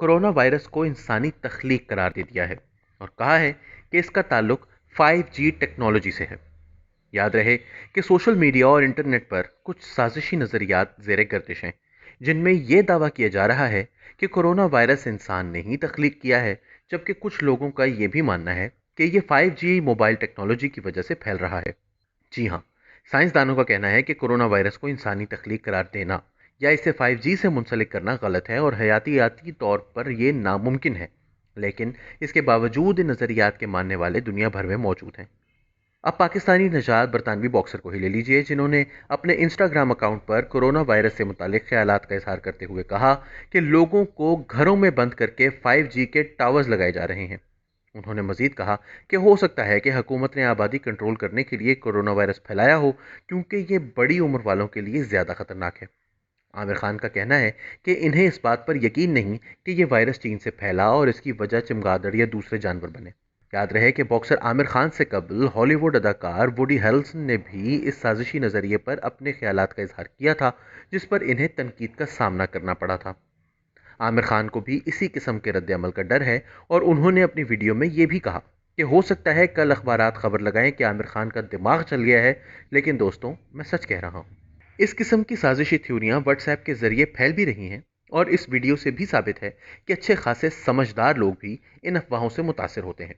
Corona virus کو انسانی تخلیق قرار دے دیا ہے اور کہا ہے کہ اس کا تعلق 5G ٹیکنالوجی سے ہے۔ یاد رہے کہ سوشل میڈیا اور انٹرنیٹ پر کچھ سازشی نظریات زیر گردش ہیں جن میں یہ دعویٰ کیا جا رہا ہے کہ کورونا وائرس انسان نے ہی تخلیق کیا ہے، جبکہ کچھ لوگوں کا یہ بھی ماننا ہے کہ یہ 5G موبائل ٹیکنالوجی کی وجہ سے پھیل رہا ہے۔ جی ہاں، سائنسدانوں کا کہنا ہے کہ کورونا وائرس کو انسانی تخلیق قرار دینا یا اسے 5G سے منسلک کرنا غلط ہے اور حیاتیاتی طور پر یہ ناممکن ہے، لیکن اس کے باوجود ان نظریات کے ماننے والے دنیا بھر میں موجود ہیں۔ اب پاکستانی نژاد برطانوی باکسر کو ہی لے لیجئے، جنہوں نے اپنے انسٹاگرام اکاؤنٹ پر کورونا وائرس سے متعلق خیالات کا اظہار کرتے ہوئے کہا کہ لوگوں کو گھروں میں بند کر کے 5G کے ٹاورز لگائے جا رہے ہیں۔ انہوں نے مزید کہا کہ ہو سکتا ہے کہ حکومت نے آبادی کنٹرول کرنے کے لیے کورونا وائرس پھیلایا ہو، کیونکہ یہ بڑی عمر والوں کے لیے زیادہ خطرناک ہے۔ عامر خان کا کہنا ہے کہ انہیں اس بات پر یقین نہیں کہ یہ وائرس چین سے پھیلا اور اس کی وجہ چمگادڑ یا دوسرے جانور بنے۔ یاد رہے کہ باکسر عامر خان سے قبل ہالی ووڈ اداکار ووڈی ہیرلسن نے بھی اس سازشی نظریے پر اپنے خیالات کا اظہار کیا تھا، جس پر انہیں تنقید کا سامنا کرنا پڑا تھا۔ عامر خان کو بھی اسی قسم کے رد عمل کا ڈر ہے اور انہوں نے اپنی ویڈیو میں یہ بھی کہا کہ ہو سکتا ہے کل اخبارات خبر لگائیں کہ عامر خان کا دماغ چل گیا ہے، لیکن دوستوں، میں سچ کہہ رہا ہوں۔ اس قسم کی سازشی تھیوریاں واٹس ایپ کے ذریعے پھیل بھی رہی ہیں اور اس ویڈیو سے بھی ثابت ہے کہ اچھے خاصے سمجھدار لوگ بھی ان افواہوں سے متاثر ہوتے ہیں۔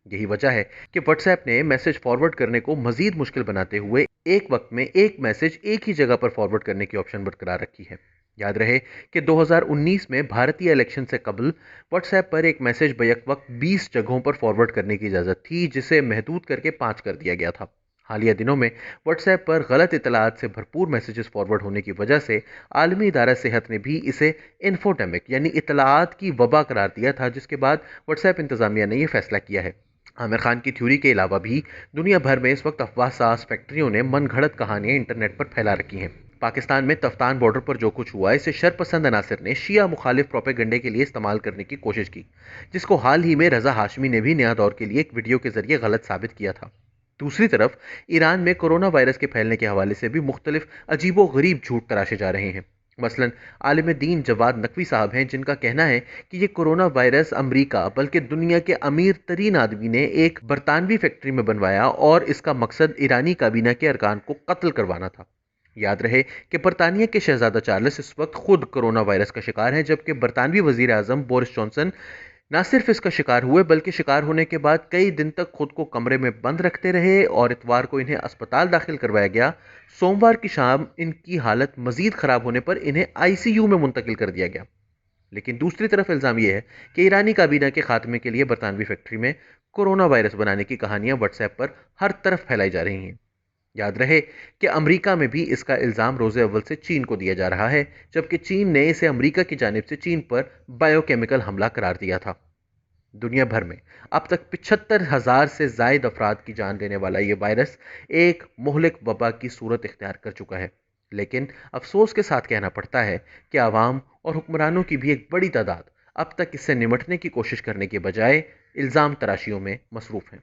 یہی وجہ ہے کہ واٹس ایپ نے میسج فارورڈ کرنے کو مزید مشکل بناتے ہوئے ایک وقت میں ایک میسج ایک ہی جگہ پر فارورڈ کرنے کی آپشن برقرار رکھی ہے۔ یاد رہے کہ 2019 میں بھارتی الیکشن سے قبل واٹس ایپ پر ایک میسج بیک وقت 20 جگہوں پر فارورڈ کرنے کی اجازت تھی، جسے محدود کر کے 5 کر دیا گیا تھا۔ حالیہ دنوں میں واٹس ایپ پر غلط اطلاعات سے بھرپور میسیجز فارورڈ ہونے کی وجہ سے عالمی ادارہ صحت نے بھی اسے انفوڈیمک یعنی اطلاعات کی وبا قرار دیا تھا، جس کے بعد واٹس ایپ انتظامیہ نے یہ فیصلہ کیا ہے۔ عامر خان کی تھیوری کے علاوہ بھی دنیا بھر میں اس وقت افواہ ساز فیکٹریوں نے من گھڑت کہانیاں انٹرنیٹ پر پھیلا رکھی ہیں۔ پاکستان میں تفتان بارڈر پر جو کچھ ہوا، اسے شرپسند عناصر نے شیعہ مخالف پروپیگنڈے کے لیے استعمال کرنے کی کوشش کی، جس کو حال ہی میں رضا ہاشمی نے بھی نیا دور کے لیے ایک ویڈیو کے ذریعے غلط ثابت کیا تھا۔ دوسری طرف ایران میں کورونا وائرس کے پھیلنے کے حوالے سے بھی مختلف عجیب و غریب جھوٹ تراشے جا رہے ہیں۔ مثلا عالم دین جواد نقوی صاحب ہیں، جن کا کہنا ہے کہ یہ کورونا وائرس امریکہ بلکہ دنیا کے امیر ترین آدمی نے ایک برطانوی فیکٹری میں بنوایا اور اس کا مقصد ایرانی کابینہ کے ارکان کو قتل کروانا تھا۔ یاد رہے کہ برطانیہ کے شہزادہ چارلس اس وقت خود کورونا وائرس کا شکار ہیں، جبکہ برطانوی وزیر اعظم بورس جانسن نہ صرف اس کا شکار ہوئے بلکہ شکار ہونے کے بعد کئی دن تک خود کو کمرے میں بند رکھتے رہے اور اتوار کو انہیں اسپتال داخل کروایا گیا۔ سوموار کی شام ان کی حالت مزید خراب ہونے پر انہیں ICU میں منتقل کر دیا گیا۔ لیکن دوسری طرف الزام یہ ہے کہ ایرانی کابینہ کے خاتمے کے لیے برطانوی فیکٹری میں کورونا وائرس بنانے کی کہانیاں واٹس ایپ پر ہر طرف پھیلائی جا رہی ہیں۔ یاد رہے کہ امریکہ میں بھی اس کا الزام روز اول سے چین کو دیا جا رہا ہے، جبکہ چین نے اسے امریکہ کی جانب سے چین پر بائیو کیمیکل حملہ قرار دیا تھا۔ دنیا بھر میں اب تک 75,000 سے زائد افراد کی جان لینے والا یہ وائرس ایک مہلک وبا کی صورت اختیار کر چکا ہے، لیکن افسوس کے ساتھ کہنا پڑتا ہے کہ عوام اور حکمرانوں کی بھی ایک بڑی تعداد اب تک اس سے نمٹنے کی کوشش کرنے کے بجائے الزام تراشیوں میں مصروف ہیں۔